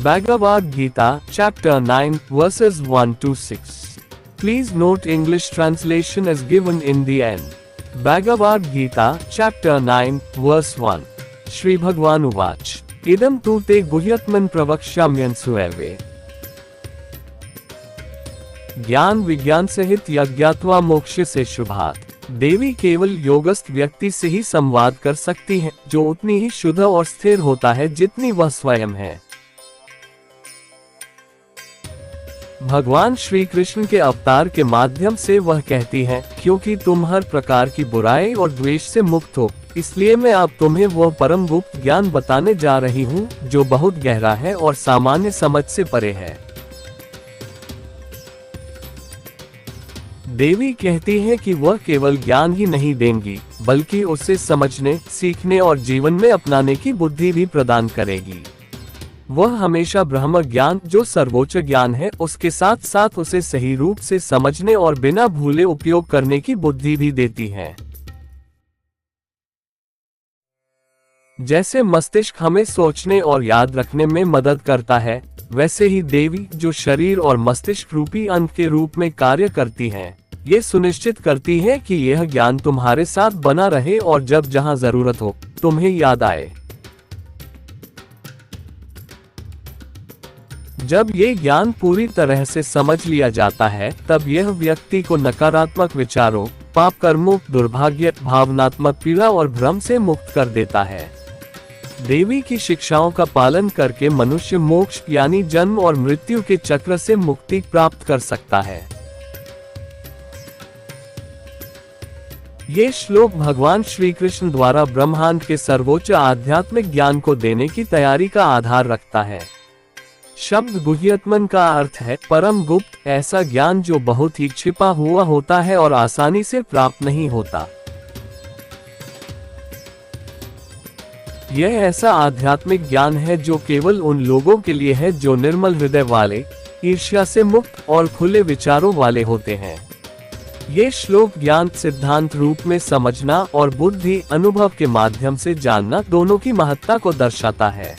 Bhagavad Gita, Chapter 9, verses 1 to 6. Please note English translation is given in the end. Bhagavad Gita, Chapter 9, verse 1. Shri Bhagwan Uvach. Idam tu te guhyatman pravakshamyansueve. ज्ञान विज्ञान सहित यज्ञात्वा मोक्ष से शुभात। देवी केवल योगस्थ व्यक्ति से ही संवाद कर सकती है, जो उतनी ही शुद्ध और स्थिर होता है जितनी वह स्वयं है। भगवान श्री कृष्ण के अवतार के माध्यम से वह कहती हैं, क्योंकि तुम हर प्रकार की बुराई और द्वेष से मुक्त हो, इसलिए मैं अब तुम्हें वह परम गुप्त ज्ञान बताने जा रही हूँ, जो बहुत गहरा है और सामान्य समझ से परे है। देवी कहती है कि वह केवल ज्ञान ही नहीं देंगी, बल्कि उसे समझने, सीखने और जीवन में अपनाने की बुद्धि भी प्रदान करेगी। वह हमेशा ब्रह्म ज्ञान, जो सर्वोच्च ज्ञान है, उसके साथ साथ उसे सही रूप से समझने और बिना भूले उपयोग करने की बुद्धि भी देती है। जैसे मस्तिष्क हमें सोचने और याद रखने में मदद करता है, वैसे ही देवी, जो शरीर और मस्तिष्क रूपी अंग के रूप में कार्य करती हैं, ये सुनिश्चित करती है कि यह ज्ञान तुम्हारे साथ बना रहे और जब जहां जरूरत हो, तुम्हें याद आए। जब ये ज्ञान पूरी तरह से समझ लिया जाता है, तब यह व्यक्ति को नकारात्मक विचारों, पाप कर्मों, दुर्भाग्य, भावनात्मक पीड़ा और भ्रम से मुक्त कर देता है। देवी की शिक्षाओं का पालन करके मनुष्य मोक्ष यानी जन्म और मृत्यु के चक्र से मुक्ति प्राप्त कर सकता है। ये श्लोक भगवान श्री कृष्ण द्वारा ब्रह्मांड के सर्वोच्च आध्यात्मिक ज्ञान को देने की तैयारी का आधार रखता है। शब्द गुह्यत्मन का अर्थ है परम गुप्त, ऐसा ज्ञान जो बहुत ही छिपा हुआ होता है और आसानी से प्राप्त नहीं होता। यह ऐसा आध्यात्मिक ज्ञान है जो केवल उन लोगों के लिए है जो निर्मल हृदय वाले, ईर्ष्या से मुक्त और खुले विचारों वाले होते हैं। ये श्लोक ज्ञान सिद्धांत रूप में समझना और बुद्धि अनुभव के माध्यम से जानना दोनों की महत्ता को दर्शाता है।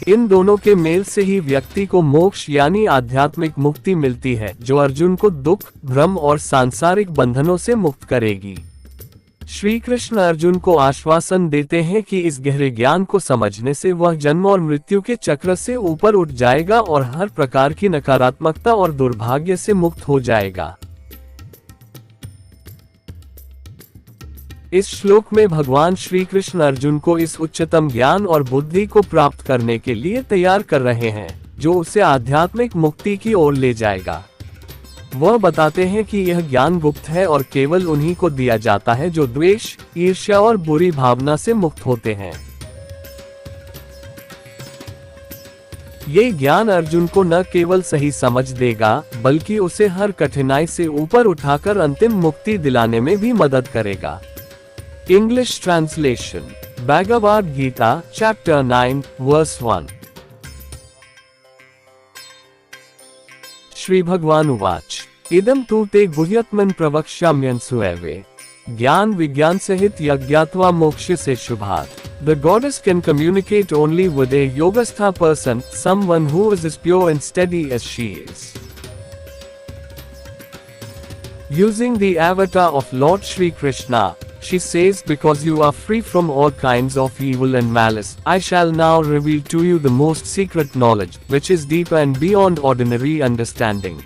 इन दोनों के मेल से ही व्यक्ति को मोक्ष यानी आध्यात्मिक मुक्ति मिलती है, जो अर्जुन को दुख, भ्रम और सांसारिक बंधनों से मुक्त करेगी। श्री कृष्ण अर्जुन को आश्वासन देते हैं कि इस गहरे ज्ञान को समझने से वह जन्म और मृत्यु के चक्र से ऊपर उठ जाएगा और हर प्रकार की नकारात्मकता और दुर्भाग्य से मुक्त हो जाएगा। इस श्लोक में भगवान श्री कृष्ण अर्जुन को इस उच्चतम ज्ञान और बुद्धि को प्राप्त करने के लिए तैयार कर रहे हैं, जो उसे आध्यात्मिक मुक्ति की ओर ले जाएगा। वह बताते हैं कि यह ज्ञान गुप्त है और केवल उन्हीं को दिया जाता है जो द्वेष, ईर्ष्या और बुरी भावना से मुक्त होते हैं। ये ज्ञान अर्जुन को न केवल सही समझ देगा, बल्कि उसे हर कठिनाई से ऊपर उठाकर अंतिम मुक्ति दिलाने में भी मदद करेगा। English translation. Bhagavad Gita, chapter 9, verse 1। Shri Bhagavan उवाच। इदं तु ते गुह्यत्मन् प्रवक्ष्याम्यंसुएवे। ज्ञान विज्ञान सहित यज्ञात्वा मोक्ष से शुभात। The goddess can communicate only with a yogastha person, someone who is as pure and steady as she is. Using the avatar of Lord Shri Krishna, she says, because you are free from all kinds of evil and malice, I shall now reveal to you the most secret knowledge, which is deeper and beyond ordinary understanding.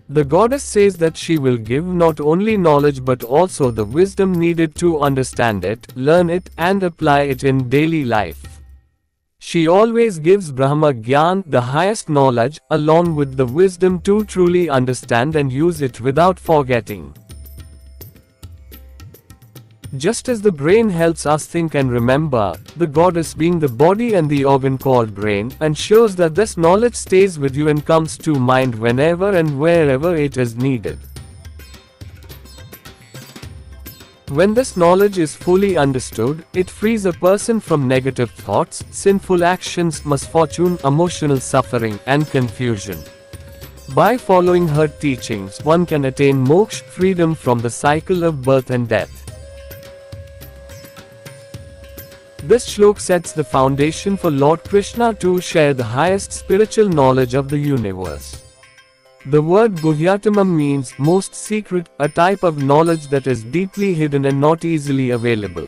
The goddess says that she will give not only knowledge but also the wisdom needed to understand it, learn it, and apply it in daily life. She always gives Brahma Gyan, the highest knowledge, along with the wisdom to truly understand and use it without forgetting. Just as the brain helps us think and remember, the goddess, being the body and the organ called brain, ensures that this knowledge stays with you and comes to mind whenever and wherever it is needed. When this knowledge is fully understood, it frees a person from negative thoughts, sinful actions, misfortune, emotional suffering, and confusion. By following her teachings, one can attain moksha, freedom from the cycle of birth and death. This shlok sets the foundation for Lord Krishna to share the highest spiritual knowledge of the universe. The word Guhyatamam means most secret, a type of knowledge that is deeply hidden and not easily available.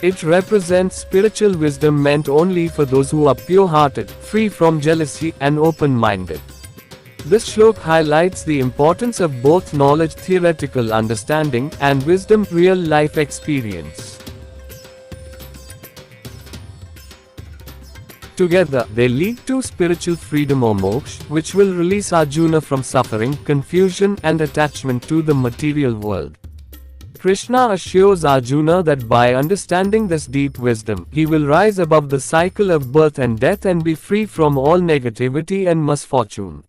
It represents spiritual wisdom meant only for those who are pure-hearted, free from jealousy, and open-minded. This shlok highlights the importance of both knowledge, theoretical understanding, and wisdom, real-life experience. Together, they lead to spiritual freedom or moksha, which will release Arjuna from suffering, confusion, and attachment to the material world. Krishna assures Arjuna that by understanding this deep wisdom, he will rise above the cycle of birth and death and be free from all negativity and misfortune.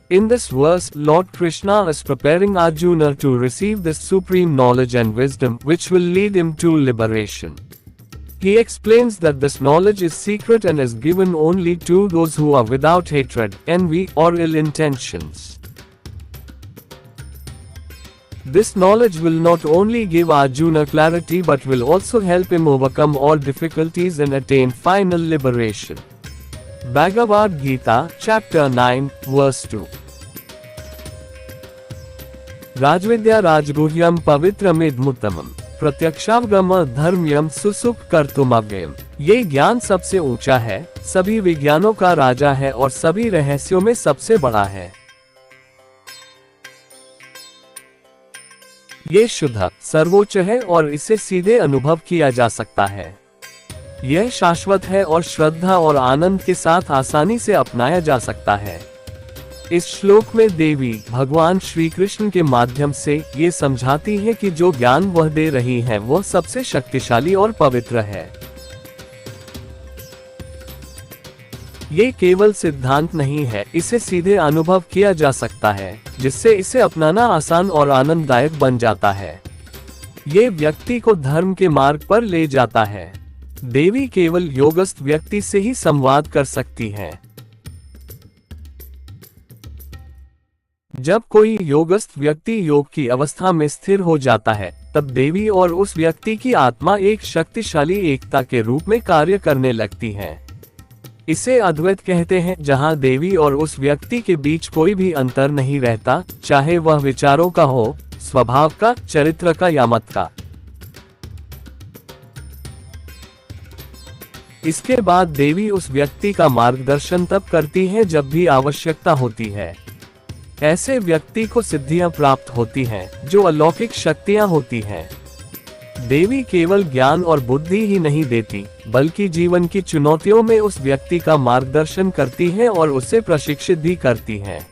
In this verse, Lord Krishna is preparing Arjuna to receive this supreme knowledge and wisdom, which will lead him to liberation. He explains that this knowledge is secret and is given only to those who are without hatred, envy, or ill intentions. This knowledge will not only give Arjuna clarity but will also help him overcome all difficulties and attain final liberation. Bhagavad Gita, Chapter 9, Verse 2. राजविद्या राजगुह्यम पवित्रमिदमुत्तमम् प्रत्यक्षावगम धर्म्यम सुसुख कर्तुमव्ययम्। ये ज्ञान सबसे ऊंचा है, सभी विज्ञानों का राजा है और सभी रहस्यों में सबसे बड़ा है। ये शुद्ध, सर्वोच्च है और इसे सीधे अनुभव किया जा सकता है। यह शाश्वत है और श्रद्धा और आनंद के साथ आसानी से अपनाया जा सकता है। इस श्लोक में देवी भगवान श्री कृष्ण के माध्यम से ये समझाती है कि जो ज्ञान वह दे रही है वह सबसे शक्तिशाली और पवित्र है। ये केवल सिद्धांत नहीं है, इसे सीधे अनुभव किया जा सकता है, जिससे इसे अपनाना आसान और आनंददायक बन जाता है। ये व्यक्ति को धर्म के मार्ग पर ले जाता है। देवी केवल योगस्थ व्यक्ति से ही संवाद कर सकती है। जब कोई योगस्थ व्यक्ति योग की अवस्था में स्थिर हो जाता है, तब देवी और उस व्यक्ति की आत्मा एक शक्तिशाली एकता के रूप में कार्य करने लगती है। इसे अद्वैत कहते हैं, जहां देवी और उस व्यक्ति के बीच कोई भी अंतर नहीं रहता, चाहे वह विचारों का हो, स्वभाव का, चरित्र का या मत का। इसके बाद देवी उस व्यक्ति का मार्गदर्शन तब करती है जब भी आवश्यकता होती है। ऐसे व्यक्ति को सिद्धियां प्राप्त होती हैं, जो अलौकिक शक्तियां होती हैं। देवी केवल ज्ञान और बुद्धि ही नहीं देती, बल्कि जीवन की चुनौतियों में उस व्यक्ति का मार्गदर्शन करती है और उसे प्रशिक्षित भी करती है।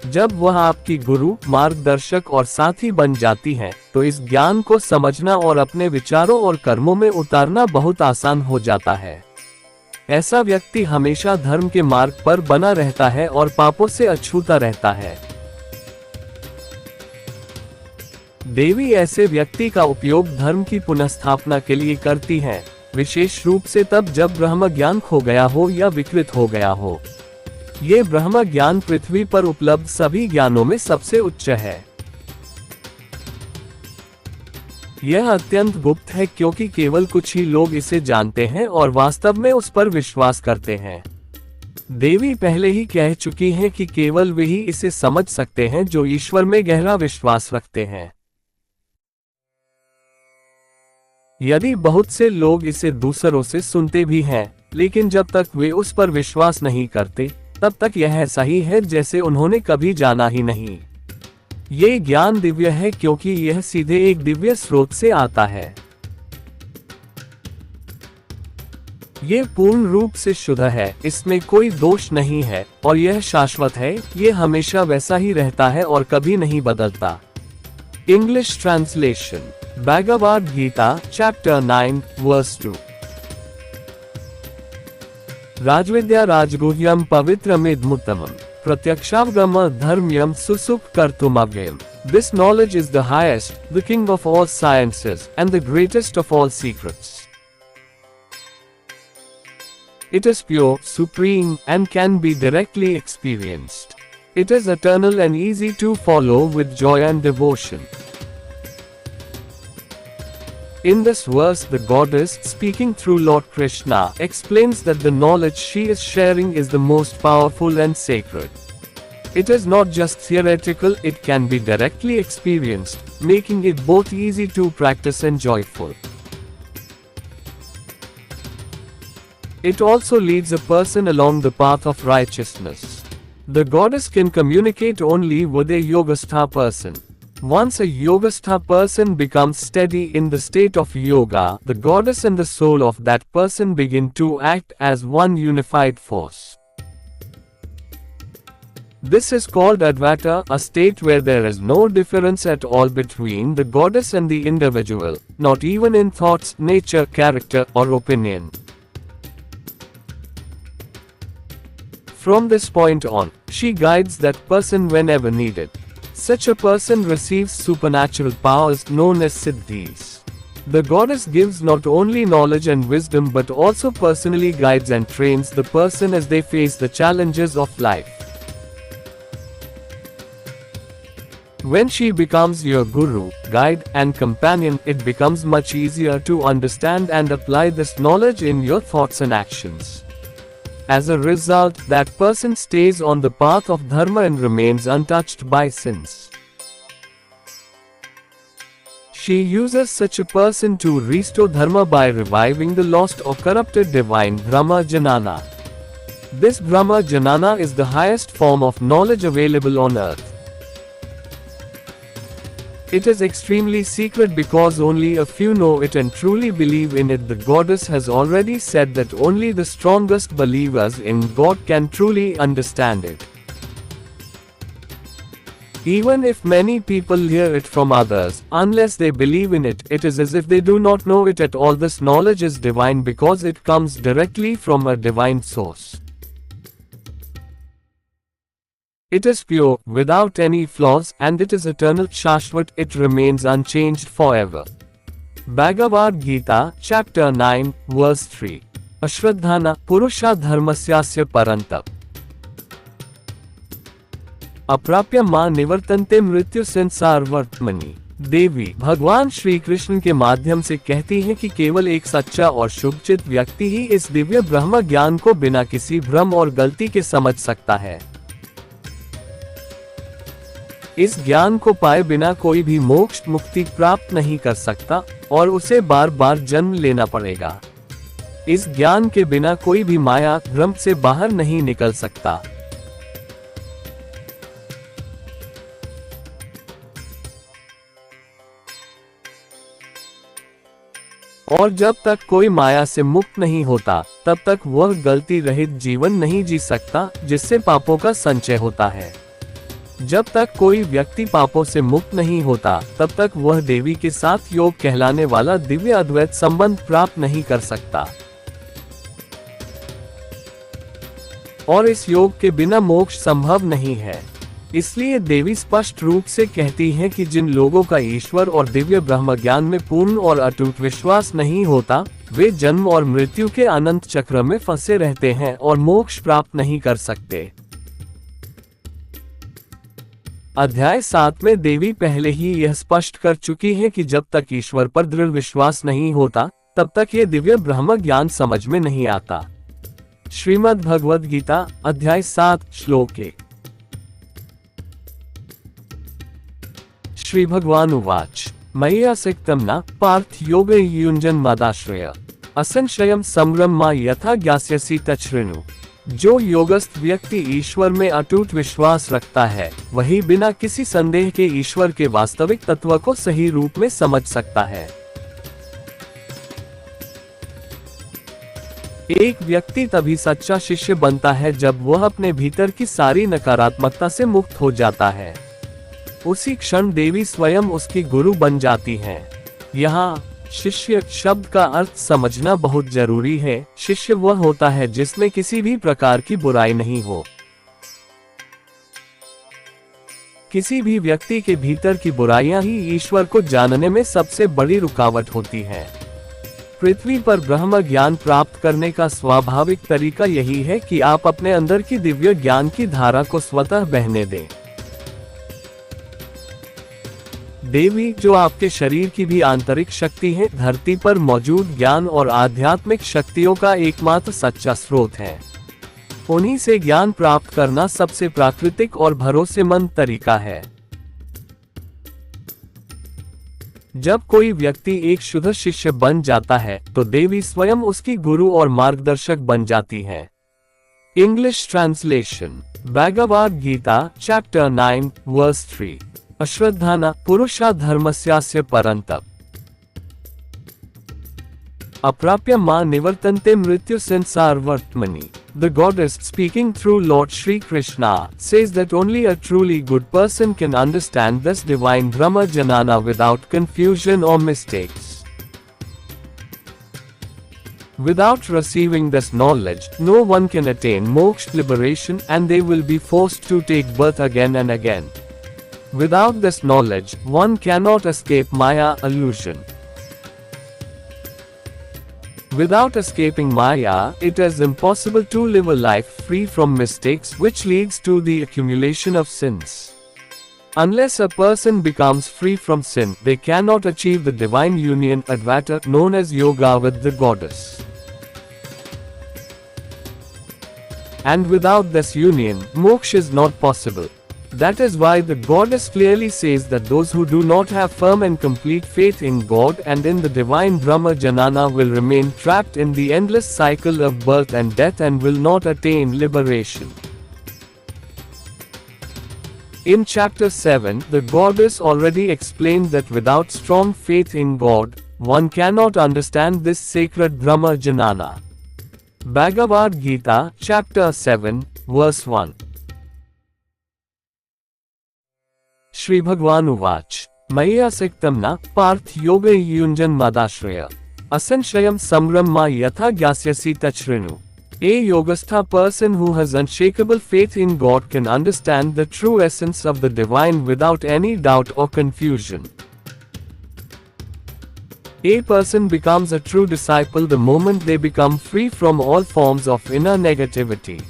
जब वह आपकी गुरु, मार्गदर्शक और साथी बन जाती है, तो इस ज्ञान को समझना और अपने विचारों और कर्मों में उतारना बहुत आसान हो जाता है। ऐसा व्यक्ति हमेशा धर्म के मार्ग पर बना रहता है और पापों से अछूता रहता है। देवी ऐसे व्यक्ति का उपयोग धर्म की पुनर्स्थापना के लिए करती है, विशेष रूप से तब जब ब्रह्म ज्ञान खो गया हो या विकृत हो गया हो। ये ब्रह्म ज्ञान पृथ्वी पर उपलब्ध सभी ज्ञानों में सबसे उच्च है। यह अत्यंत गुप्त है क्योंकि केवल कुछ ही लोग इसे जानते हैं और वास्तव में उस पर विश्वास करते हैं। देवी पहले ही कह चुकी हैं कि केवल वे ही इसे समझ सकते हैं जो ईश्वर में गहरा विश्वास रखते हैं। यदि बहुत से लोग इसे दूसरों से सुनते भी हैं, लेकिन जब तक वे उस पर विश्वास नहीं करते, तब तक यह ऐसा ही है जैसे उन्होंने कभी जाना ही नहीं। ये ज्ञान दिव्य है क्योंकि यह सीधे एक दिव्य स्रोत से आता है। ये पूर्ण रूप से शुद्ध है, इसमें कोई दोष नहीं है और यह शाश्वत है। ये हमेशा वैसा ही रहता है और कभी नहीं बदलता। English translation. Bhagavad Gita, Chapter 9, Verse 2. राजविद्या राजगुह्यम पवित्रमिदमुत्तमम् प्रत्यक्षावगम धर्म्यम सुसुख कर्तुमव्ययम्। This knowledge is the highest, the king of all sciences, and the greatest of all secrets. It is pure, supreme, and can be directly experienced. It is eternal and easy to follow with joy and devotion. In this verse, the goddess, speaking through Lord Krishna, explains that the knowledge she is sharing is the most powerful and sacred. It is not just theoretical, it can be directly experienced, making it both easy to practice and joyful. It also leads a person along the path of righteousness. The goddess can communicate only with a yogastha person. Once a yogastha person becomes steady in the state of yoga, the goddess and the soul of that person begin to act as one unified force. This is called Advaita, a state where there is no difference at all between the goddess and the individual, not even in thoughts, nature, character, or opinion. From this point on, she guides that person whenever needed. Such a person receives supernatural powers known as siddhis. The goddess gives not only knowledge and wisdom but also personally guides and trains the person as they face the challenges of life. When she becomes your guru, guide, and companion, it becomes much easier to understand and apply this knowledge in your thoughts and actions. As a result, that person stays on the path of dharma and remains untouched by sins. She uses such a person to restore dharma by reviving the lost or corrupted divine Brahma Janana. This Brahma Janana is the highest form of knowledge available on earth. It is extremely secret because only a few know it and truly believe in it. The goddess has already said that only the strongest believers in God can truly understand it. Even if many people hear it from others, unless they believe in it, it is as if they do not know it at all. This knowledge is divine because it comes directly from a divine source. It is pure, without any flaws, and it is eternal, Shashvat, it remains unchanged forever. Bhagavad Gita, Chapter 9, Verse 3. Ashraddhana, Purusha Dharmasyasya Parantap. अप्राप्य मां निवर्तन्ते मृत्यु संसार वर्तमनि। देवी भगवान श्री कृष्ण के माध्यम से कहती हैं कि केवल एक सच्चा और शुभचित व्यक्ति ही इस दिव्य ब्रह्म ज्ञान को बिना किसी भ्रम और गलती के समझ सकता है। इस ज्ञान को पाए बिना कोई भी मोक्ष मुक्ति प्राप्त नहीं कर सकता और उसे बार बार जन्म लेना पड़ेगा। इस ज्ञान के बिना कोई भी माया भ्रम से बाहर नहीं निकल सकता। और जब तक कोई माया से मुक्त नहीं होता, तब तक वह गलती रहित जीवन नहीं जी सकता, जिससे पापों का संचय होता है। जब तक कोई व्यक्ति पापों से मुक्त नहीं होता, तब तक वह देवी के साथ योग कहलाने वाला दिव्य अद्वैत संबंध प्राप्त नहीं कर सकता। और इस योग के बिना मोक्ष संभव नहीं है। इसलिए देवी स्पष्ट रूप से कहती हैं कि जिन लोगों का ईश्वर और दिव्य ब्रह्म ज्ञान में पूर्ण और अटूट विश्वास नहीं होता, वे जन्म और मृत्यु के अनंत चक्र में फंसे रहते हैं और मोक्ष प्राप्त नहीं कर सकते। अध्याय 7 में देवी पहले ही यह स्पष्ट कर चुकी है कि जब तक ईश्वर पर दृढ़ विश्वास नहीं होता, तब तक ये दिव्य ब्रह्म ज्ञान समझ में नहीं आता। श्रीमद् भगवद गीता, अध्याय 7, श्लोक 1। श्री भगवान उवाच मय्यासक्तं न पार्थ योगे युञ्जन मदाश्रय असंशयं संभ्रमा यथा ज्ञास्यसि तच्छृणु। जो योगस्थ व्यक्ति ईश्वर में अटूट विश्वास रखता है, वही बिना किसी संदेह के ईश्वर के वास्तविक तत्व को सही रूप में समझ सकता है। एक व्यक्ति तभी सच्चा शिष्य बनता है जब वह अपने भीतर की सारी नकारात्मकता से मुक्त हो जाता है। उसी क्षण देवी स्वयं उसकी गुरु बन जाती हैं। यहाँ शिष्य शब्द का अर्थ समझना बहुत जरूरी है। शिष्य वह होता है जिसमें किसी भी प्रकार की बुराई नहीं हो। किसी भी व्यक्ति के भीतर की बुराइयां ही ईश्वर को जानने में सबसे बड़ी रुकावट होती हैं। पृथ्वी पर ब्रह्म ज्ञान प्राप्त करने का स्वाभाविक तरीका यही है कि आप अपने अंदर की दिव्य ज्ञान की धारा को स्वतः बहने दें। देवी, जो आपके शरीर की भी आंतरिक शक्ति है, धरती पर मौजूद ज्ञान और आध्यात्मिक शक्तियों का एकमात्र सच्चा स्रोत है। उन्हीं से ज्ञान प्राप्त करना सबसे प्राकृतिक और भरोसेमंद तरीका है। जब कोई व्यक्ति एक शुद्ध शिष्य बन जाता है तो देवी स्वयं उसकी गुरु और मार्गदर्शक बन जाती है। English translation. Bhagavad Gita chapter 9 verse 3। अश्रद्धाना पुरुषा धर्मस्यास्य परन्तप अप्राप्य मा निवर्तन्ते मृत्यु संसारवर्त्मनि। The goddess, speaking through Lord Shri Krishna, says that only a truly good person can understand this divine Brahma Jnana without confusion or mistakes. Without receiving this knowledge, no one can attain moksha liberation, and they will be forced to take birth again and again. Without this knowledge, one cannot escape Maya illusion. Without escaping Maya, it is impossible to live a life free from mistakes, which leads to the accumulation of sins. Unless a person becomes free from sin, they cannot achieve the divine union Advaita known as yoga with the goddess. And without this union, moksha is not possible. That is why the goddess clearly says that those who do not have firm and complete faith in God and in the divine Brahma Jnana will remain trapped in the endless cycle of birth and death and will not attain liberation. In chapter 7, the goddess already explained that without strong faith in God, one cannot understand this sacred Brahma Jnana. Bhagavad Gita, chapter 7, verse 1. Shri Bhagavan उवाच मय्यासक्तं न पार्थ योगे युञ्जन् मदाश्रय असंशयं संग्रम मा यथा ज्ञास्यसि तच्छृणु। A yogastha person who has unshakable faith in God can understand the true essence of the divine without any doubt or confusion. A person becomes a true disciple the moment they become free from all forms of inner negativity.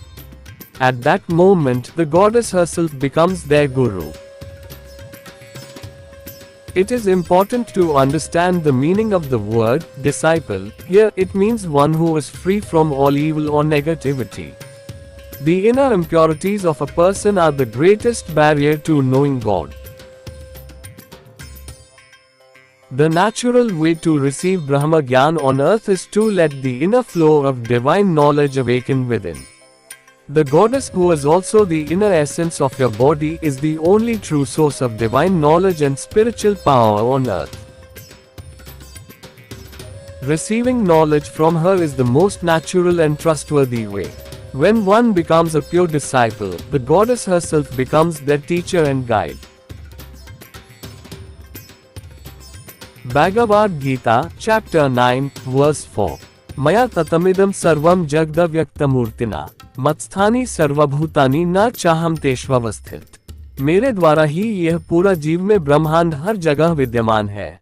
At that moment, the goddess herself becomes their guru. It is important to understand the meaning of the word disciple. Here it means one who is free from all evil or negativity. The inner impurities of a person are the greatest barrier to knowing God. The natural way to receive Brahma Gyan on earth is to let the inner flow of divine knowledge awaken within. The goddess, who is also the inner essence of your body, is the only true source of divine knowledge and spiritual power on earth. Receiving knowledge from her is the most natural and trustworthy way. When one becomes a pure disciple, the goddess herself becomes their teacher and guide. Bhagavad Gita, chapter 9, verse 4. Maya tatamidam sarvam jagdavyaktamurtina मत्स्थानी सर्वभूतानि न चाहम तेष्वस्थित। मेरे द्वारा ही यह पूरा जीव में ब्रह्मांड हर जगह विद्यमान है।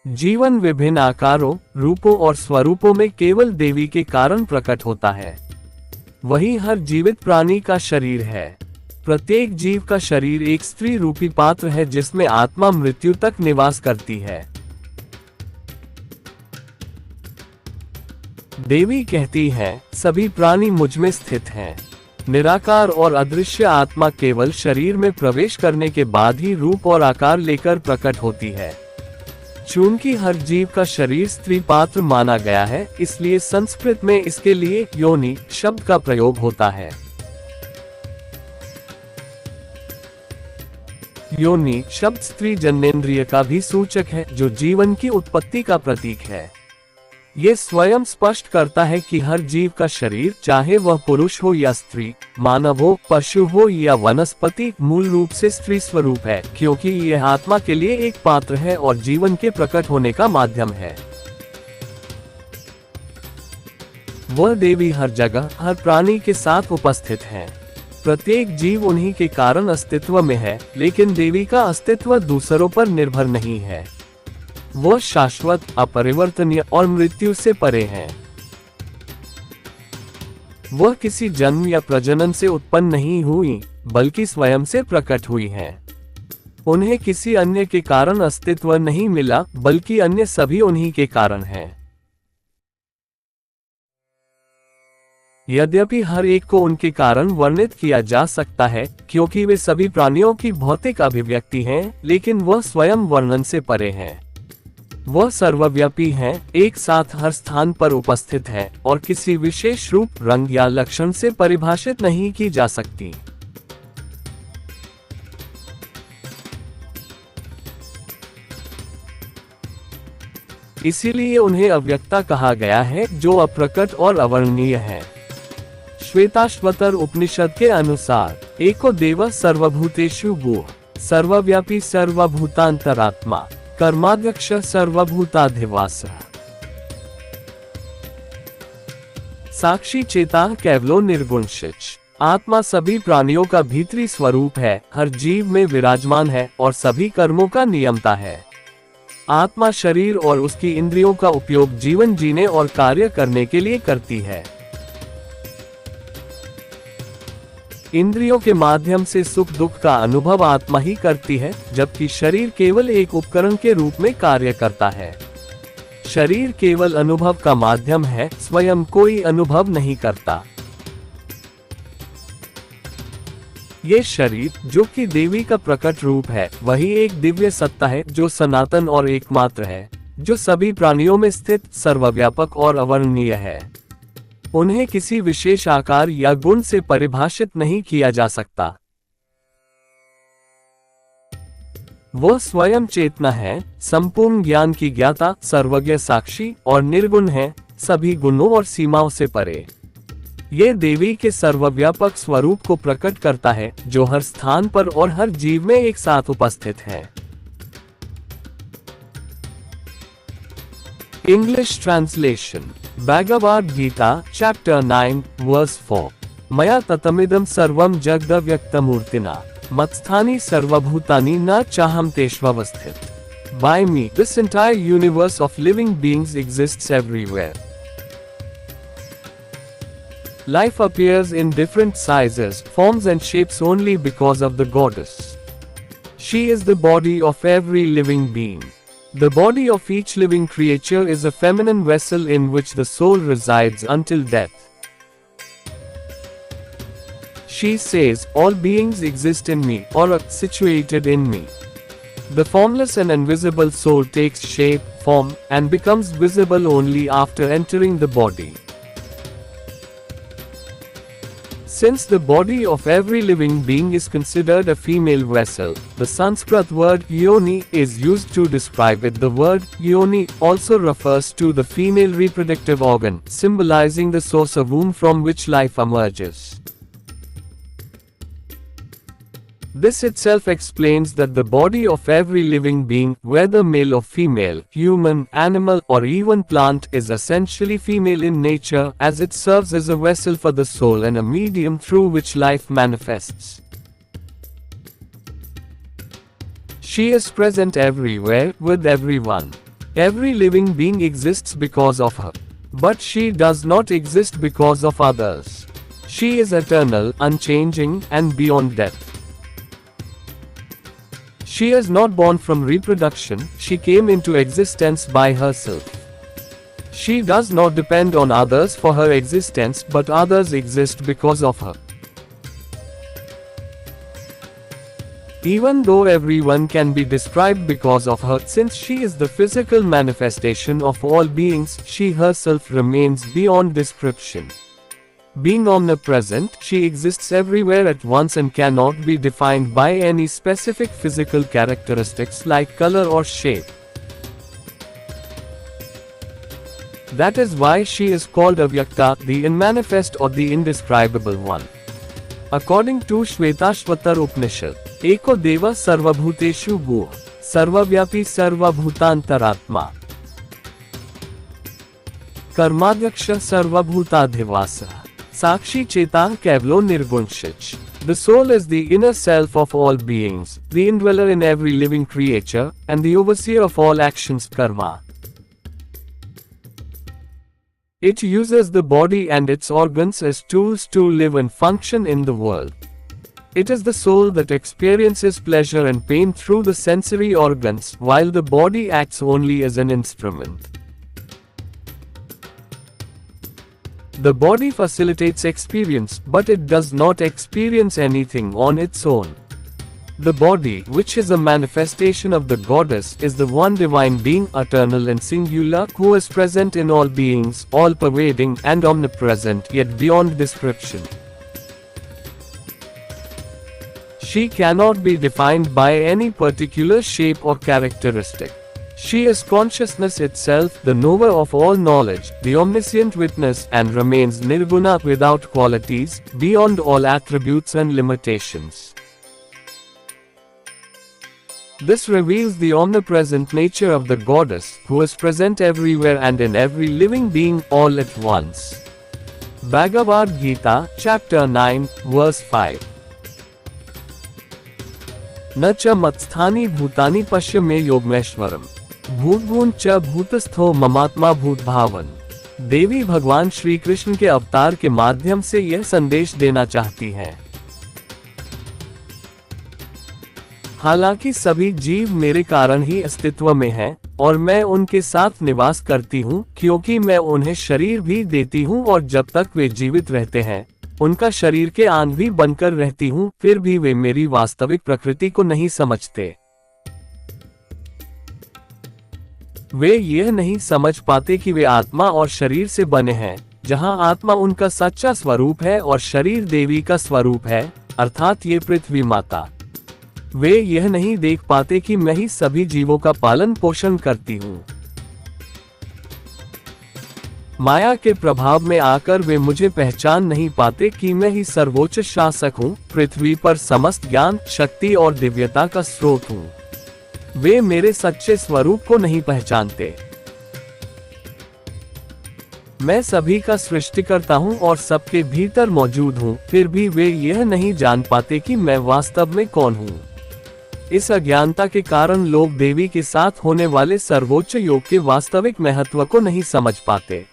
जीवन विभिन्न आकारों, रूपों और स्वरूपों में केवल देवी के कारण प्रकट होता है। वही हर जीवित प्राणी का शरीर है। प्रत्येक जीव का शरीर एक स्त्री रूपी पात्र है जिसमें आत्मा मृत्यु तक निवास करती है। देवी कहती है, सभी प्राणी मुझ में स्थित हैं। निराकार और अदृश्य आत्मा केवल शरीर में प्रवेश करने के बाद ही रूप और आकार लेकर प्रकट होती है। चूंकि हर जीव का शरीर स्त्री पात्र माना गया है, इसलिए संस्कृत में इसके लिए योनि शब्द का प्रयोग होता है। योनि शब्द स्त्री जन्नेन्द्रिय का भी सूचक है, जो जीवन की उत्पत्ति का प्रतीक है। ये स्वयं स्पष्ट करता है कि हर जीव का शरीर, चाहे वह पुरुष हो या स्त्री, मानव हो, पशु हो या वनस्पति, मूल रूप से स्त्री स्वरूप है, क्योंकि यह आत्मा के लिए एक पात्र है और जीवन के प्रकट होने का माध्यम है। वह देवी हर जगह, हर प्राणी के साथ उपस्थित है। प्रत्येक जीव उन्हीं के कारण अस्तित्व में है, लेकिन देवी का अस्तित्व दूसरों पर निर्भर नहीं है। वह शाश्वत, अपरिवर्तनीय और मृत्यु से परे हैं। वह किसी जन्म या प्रजनन से उत्पन्न नहीं हुई, बल्कि स्वयं से प्रकट हुई हैं। उन्हें किसी अन्य के कारण अस्तित्व नहीं मिला, बल्कि अन्य सभी उन्हीं के कारण हैं। यद्यपि हर एक को उनके कारण वर्णित किया जा सकता है, क्योंकि वे सभी प्राणियों की भौतिक अभिव्यक्ति हैं, लेकिन वह स्वयं वर्णन से परे हैं। वह सर्वव्यापी हैं, एक साथ हर स्थान पर उपस्थित है और किसी विशेष रूप, रंग या लक्षण से परिभाषित नहीं की जा सकती। इसीलिए उन्हें अव्यक्ता कहा गया है, जो अप्रकट और अवर्णनीय है। श्वेताश्वतर उपनिषद के अनुसार एको देव सर्वभूतेषु गुह, सर्वव्यापी सर्वभूतांतरात्मा, कर्माध्यक्ष सर्वभूताधिवास। साक्षी चेता केवलो निर्गुणशिच। आत्मा सभी प्राणियों का भीतरी स्वरूप है, हर जीव में विराजमान है और सभी कर्मों का नियंता है। आत्मा शरीर और उसकी इंद्रियों का उपयोग जीवन जीने और कार्य करने के लिए करती है। इंद्रियों के माध्यम से सुख दुख का अनुभव आत्मा ही करती है, जबकि शरीर केवल एक उपकरण के रूप में कार्य करता है। शरीर केवल अनुभव का माध्यम है, स्वयं कोई अनुभव नहीं करता। ये शरीर, जो कि देवी का प्रकट रूप है, वही एक दिव्य सत्ता है जो सनातन और एकमात्र है, जो सभी प्राणियों में स्थित, सर्वव्यापक और अवर्णनीय है। उन्हें किसी विशेष आकार या गुण से परिभाषित नहीं किया जा सकता। वह स्वयं चेतना है, संपूर्ण ज्ञान की ज्ञाता, सर्वज्ञ, साक्षी और निर्गुण है, सभी गुणों और सीमाओं से परे। ये देवी के सर्वव्यापक स्वरूप को प्रकट करता है, जो हर स्थान पर और हर जीव में एक साथ उपस्थित है। English translation. Bhagavad Gita chapter 9 verse 4। मया ततमिदं सर्वं जगदव्यक्तमूर्तिना मत्स्थानि सर्वभूतानि न चाहम तेष्वस्थित। By me, this entire universe of living beings exists everywhere. Life appears in different sizes, forms and shapes only because of the goddess. She is the body of every living being. The body of each living creature is a feminine vessel in which the soul resides until death. She says, all beings exist in me, or are situated in me. The formless and invisible soul takes shape, form, and becomes visible only after entering the body. Since the body of every living being is considered a female vessel, the Sanskrit word yoni is used to describe it. The word yoni also refers to the female reproductive organ, symbolizing the source of womb from which life emerges. This itself explains that the body of every living being, whether male or female, human, animal, or even plant, is essentially female in nature, as it serves as a vessel for the soul and a medium through which life manifests. She is present everywhere, with everyone. Every living being exists because of her. But she does not exist because of others. She is eternal, unchanging, and beyond death. She is not born from reproduction, she came into existence by herself. She does not depend on others for her existence, but others exist because of her. Even though everyone can be described because of her, since she is the physical manifestation of all beings, she herself remains beyond description. Being omnipresent, she exists everywhere at once and cannot be defined by any specific physical characteristics like color or shape. That is why she is called Avyakta, the unmanifest or the indescribable one. According to Shvetashvatar Upanishad, Eko Deva Sarvabhuteshu Guh, Sarvavyapi Sarvabhutantaratma, Karmadyaksha Sarvabhutadhivasa, Sakshi Cheta Kevlo Nirgunshich. The soul is the inner self of all beings, the indweller in every living creature, and the overseer of all actions karma. It uses the body and its organs as tools to live and function in the world. It is the soul that experiences pleasure and pain through the sensory organs, while the body acts only as an instrument. The body facilitates experience, but it does not experience anything on its own. The body, which is a manifestation of the goddess, is the one divine being, eternal and singular, who is present in all beings, all-pervading and omnipresent, yet beyond description. She cannot be defined by any particular shape or characteristic. She is consciousness itself, the knower of all knowledge, the omniscient witness, and remains nirguna, without qualities, beyond all attributes and limitations. This reveals the omnipresent nature of the goddess, who is present everywhere and in every living being, all at once. Bhagavad Gita, chapter 9, verse 5. न च मत्स्थानि भूतानि पश्य मे योगमेश्वरम भूतभून च भूतस्थो ममात्मा भूत भावन। देवी भगवान श्री कृष्ण के अवतार के माध्यम से यह संदेश देना चाहती हैं। हालांकि सभी जीव मेरे कारण ही अस्तित्व में हैं, और मैं उनके साथ निवास करती हूँ, क्योंकि मैं उन्हें शरीर भी देती हूँ, और जब तक वे जीवित रहते हैं उनका शरीर के अंग भी बनकर रहती हूँ, फिर भी वे मेरी वास्तविक प्रकृति को नहीं समझते। वे यह नहीं समझ पाते कि वे आत्मा और शरीर से बने हैं, जहाँ आत्मा उनका सच्चा स्वरूप है और शरीर देवी का स्वरूप है, अर्थात ये पृथ्वी माता। वे यह नहीं देख पाते कि मैं ही सभी जीवों का पालन पोषण करती हूँ। माया के प्रभाव में आकर वे मुझे पहचान नहीं पाते कि मैं ही सर्वोच्च शासक हूँ, पृथ्वी पर समस्त ज्ञान, शक्ति और दिव्यता का स्रोत हूँ। वे मेरे सच्चे स्वरूप को नहीं पहचानते। मैं सभी का सृष्टिकर्ता हूँ और सबके भीतर मौजूद हूँ, फिर भी वे यह नहीं जान पाते कि मैं वास्तव में कौन हूँ। इस अज्ञानता के कारण लोग देवी के साथ होने वाले सर्वोच्च योग के वास्तविक महत्व को नहीं समझ पाते।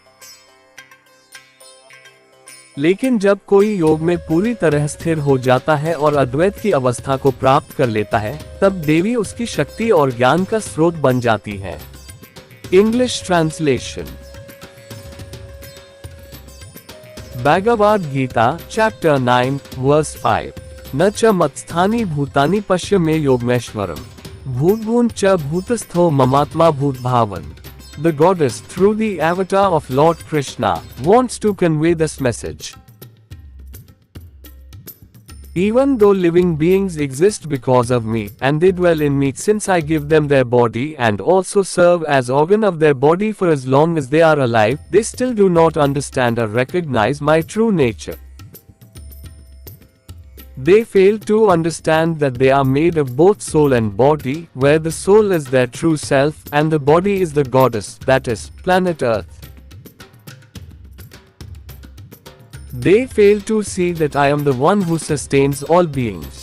लेकिन जब कोई योग में पूरी तरह स्थिर हो जाता है और अद्वैत की अवस्था को प्राप्त कर लेता है, तब देवी उसकी शक्ति और ज्ञान का स्रोत बन जाती है। English translation. Bhagavad Gita chapter 9 verse 5। न च मत्स्थानि भूतानि पश्य मे योगमेश्वरम भूतभून च भूतस्थो ममात्मा भूत भावन। The goddess, through the avatar of Lord Krishna, wants to convey this message. Even though living beings exist because of me, and they dwell in me since I give them their body and also serve as organ of their body for as long as they are alive, they still do not understand or recognize my true nature. They fail to understand that they are made of both soul and body, where the soul is their true self, and the body is the goddess, that is, planet Earth. They fail to see that I am the one who sustains all beings.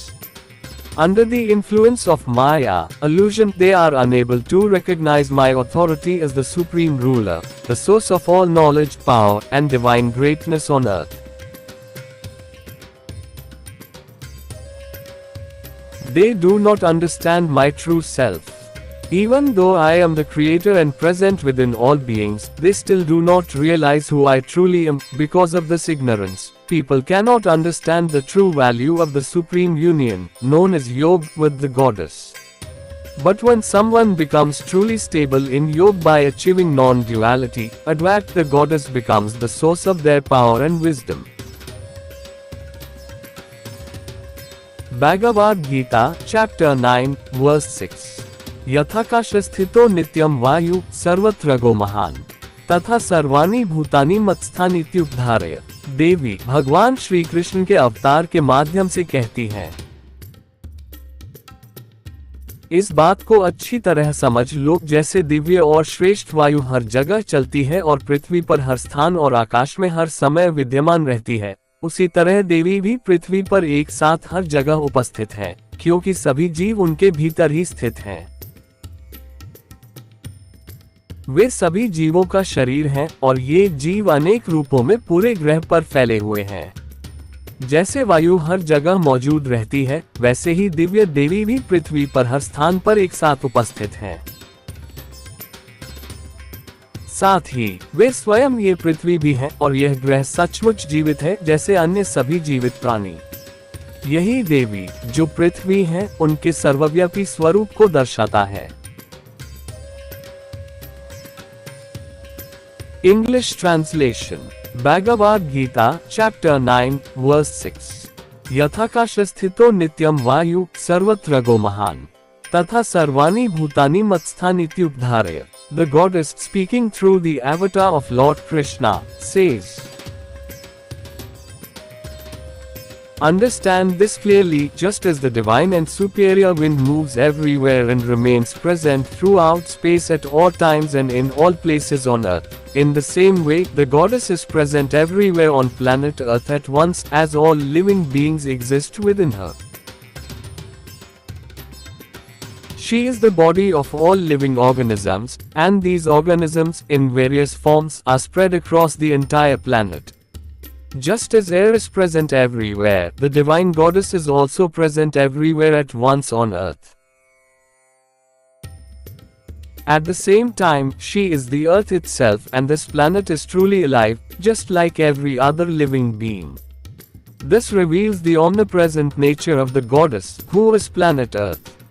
Under the influence of Maya, illusion, they are unable to recognize my authority as the supreme ruler, the source of all knowledge, power, and divine greatness on earth. They do not understand my true self. Even though I am the creator and present within all beings, they still do not realize who I truly am. Because of this ignorance, people cannot understand the true value of the supreme union, known as yoga, with the goddess. But when someone becomes truly stable in yoga by achieving non-duality, Advaita, the goddess, becomes the source of their power and wisdom. Bhagavad Gita, chapter 9, verse 6। यथाकाश स्थितो नित्यम वायु सर्वत्र महान तथा सर्वाणि भूतानि मत्स्थानि इत्युपधारय। देवी भगवान श्री कृष्ण के अवतार के माध्यम से कहती हैं। इस बात को अच्छी तरह समझ लो, जैसे दिव्य और श्रेष्ठ वायु हर जगह चलती है और पृथ्वी पर हर स्थान और आकाश में हर समय विद्यमान रहती है, उसी तरह देवी भी पृथ्वी पर एक साथ हर जगह उपस्थित है, क्योंकि सभी जीव उनके भीतर ही स्थित हैं। वे सभी जीवों का शरीर हैं और ये जीव अनेक रूपों में पूरे ग्रह पर फैले हुए हैं। जैसे वायु हर जगह मौजूद रहती है, वैसे ही दिव्य देवी भी पृथ्वी पर हर स्थान पर एक साथ उपस्थित हैं। साथ ही वे स्वयं ये पृथ्वी भी हैं और यह ग्रह सचमुच जीवित है जैसे अन्य सभी जीवित प्राणी। यही देवी जो पृथ्वी है उनके सर्वव्यापी स्वरूप को दर्शाता है। English translation, Bhagavad Gita, Chapter 9, Verse 6. यथाकाशस्थितो नित्यम वायु सर्वत्र महान तथा सर्वाणि भूतानि मत्स्थानीत्युपधारय. The goddess, speaking through the avatar of Lord Krishna, says, understand this clearly, just as the divine and superior wind moves everywhere and remains present throughout space at all times and in all places on earth. In the same way, the goddess is present everywhere on planet Earth at once, as all living beings exist within her. She is the body of all living organisms, and these organisms, in various forms, are spread across the entire planet. Just as air is present everywhere, the divine goddess is also present everywhere at once on earth. At the same time, she is the earth itself, and this planet is truly alive, just like every other living being. This reveals the omnipresent nature of the goddess, who is planet Earth.